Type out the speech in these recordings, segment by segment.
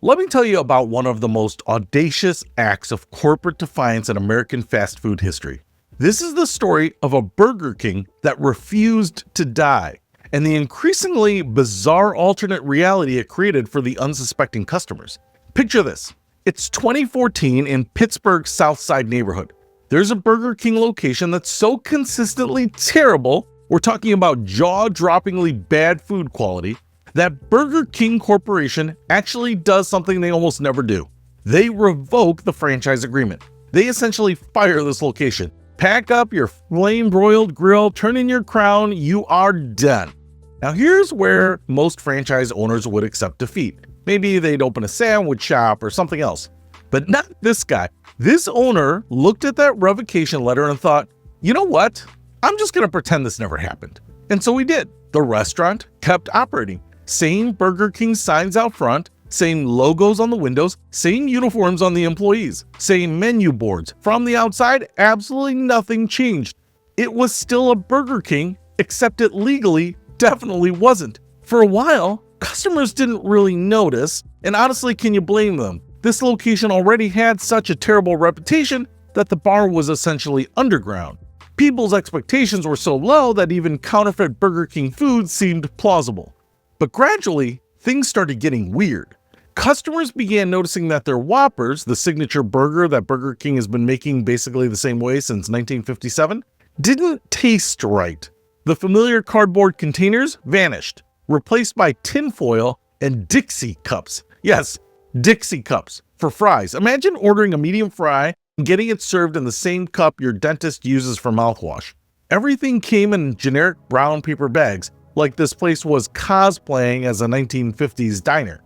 Let me tell you about one of the most audacious acts of corporate defiance in American fast food history. This is the story of a Burger King that refused to die, and the increasingly bizarre alternate reality it created for the unsuspecting customers. Picture this. It's 2014 in Pittsburgh's South Side neighborhood. There's a Burger King location that's so consistently terrible, we're talking about jaw-droppingly bad food quality, that Burger King Corporation actually does something they almost never do. They revoke the franchise agreement. They essentially fire this location. Pack up your flame-broiled grill, turn in your crown, you are done. Now here's where most franchise owners would accept defeat. Maybe they'd open a sandwich shop or something else. But not this guy. This owner looked at that revocation letter and thought, you know what? I'm just going to pretend this never happened. And so he did. The restaurant kept operating. Same Burger King signs out front, same logos on the windows, same uniforms on the employees, same menu boards. From the outside, absolutely nothing changed. It was still a Burger King, except it legally definitely wasn't. For a while, customers didn't really notice, and honestly, can you blame them? This location already had such a terrible reputation that the bar was essentially underground. People's expectations were so low that even counterfeit Burger King food seemed plausible. But gradually, things started getting weird. Customers began noticing that their Whoppers, the signature burger that Burger King has been making basically the same way since 1957, didn't taste right. The familiar cardboard containers vanished, replaced by tinfoil and Dixie cups. Yes, Dixie cups for fries. Imagine ordering a medium fry and getting it served in the same cup your dentist uses for mouthwash. Everything came in generic brown paper bags, like this place was cosplaying as a 1950s diner.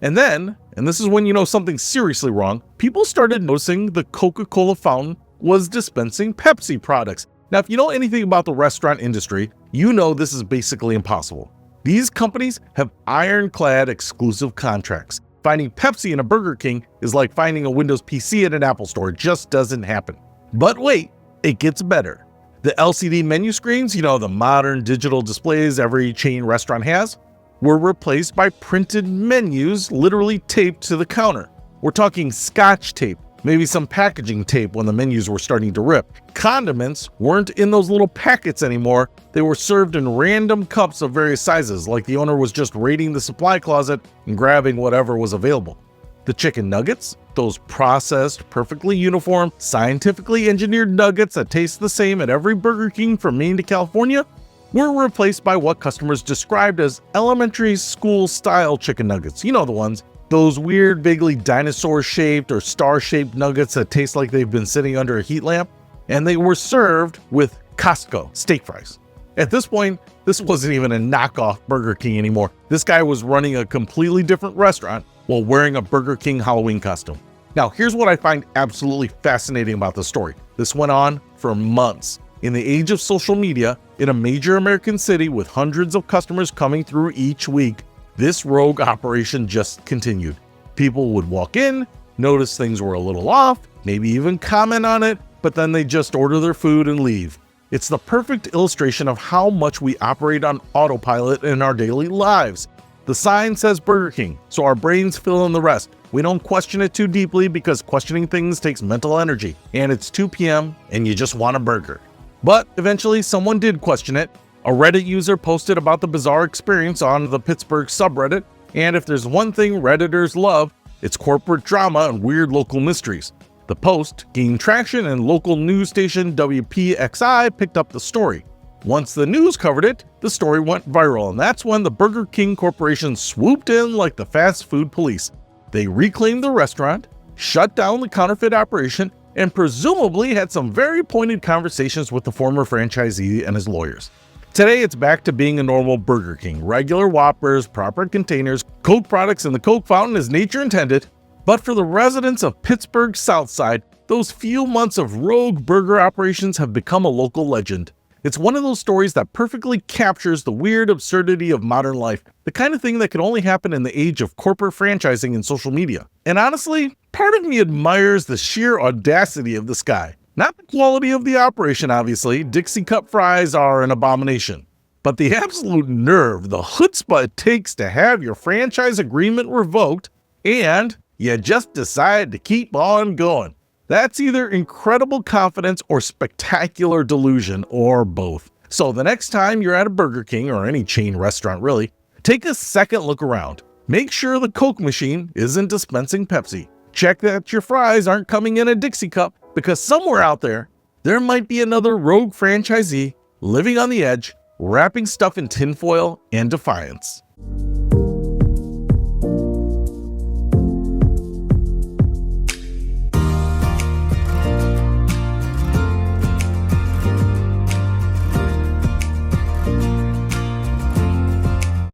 And then, and this is when you know something's seriously wrong, people started noticing the Coca-Cola fountain was dispensing Pepsi products. Now, if you know anything about the restaurant industry, you know this is basically impossible. These companies have ironclad exclusive contracts. Finding Pepsi in a Burger King is like finding a Windows PC at an Apple store. It just doesn't happen. But wait, it gets better. The LCD menu screens, you know, the modern digital displays every chain restaurant has, were replaced by printed menus literally taped to the counter. We're talking Scotch tape, maybe some packaging tape when the menus were starting to rip. Condiments weren't in those little packets anymore. They were served in random cups of various sizes, like the owner was just raiding the supply closet and grabbing whatever was available. The chicken nuggets, those processed, perfectly uniform, scientifically engineered nuggets that taste the same at every Burger King from Maine to California, were replaced by what customers described as elementary school style chicken nuggets. You know the ones. Those weird, vaguely dinosaur-shaped or star-shaped nuggets that taste like they've been sitting under a heat lamp. And they were served with Costco steak fries. At this point, this wasn't even a knockoff Burger King anymore. This guy was running a completely different restaurant while wearing a Burger King Halloween costume. Now, here's what I find absolutely fascinating about this story. This went on for months. In the age of social media, in a major American city with hundreds of customers coming through each week, this rogue operation just continued. People would walk in, notice things were a little off, maybe even comment on it, but then they just order their food and leave. It's the perfect illustration of how much we operate on autopilot in our daily lives. The sign says Burger King, so our brains fill in the rest. We don't question it too deeply because questioning things takes mental energy. And it's 2 p.m. and you just want a burger. But eventually someone did question it. A Reddit user posted about the bizarre experience on the Pittsburgh subreddit. And if there's one thing Redditors love, it's corporate drama and weird local mysteries. The post gained traction and local news station WPXI picked up the story. Once the news covered it, the story went viral, and that's when the Burger King Corporation swooped in like the fast food police. They reclaimed the restaurant, shut down the counterfeit operation, and presumably had some very pointed conversations with the former franchisee and his lawyers. Today, it's back to being a normal Burger King. Regular Whoppers, proper containers, Coke products in the Coke fountain as nature intended. But for the residents of Pittsburgh's South Side, those few months of rogue burger operations have become a local legend. It's one of those stories that perfectly captures the weird absurdity of modern life, the kind of thing that could only happen in the age of corporate franchising and social media. And honestly, part of me admires the sheer audacity of this guy. Not the quality of the operation, obviously. Dixie cup fries are an abomination. But the absolute nerve, the chutzpah it takes to have your franchise agreement revoked, and you just decide to keep on going. That's either incredible confidence or spectacular delusion, or both. So the next time you're at a Burger King, or any chain restaurant really, take a second look around. Make sure the Coke machine isn't dispensing Pepsi. Check that your fries aren't coming in a Dixie cup, because somewhere out there might be another rogue franchisee living on the edge, wrapping stuff in tinfoil and defiance.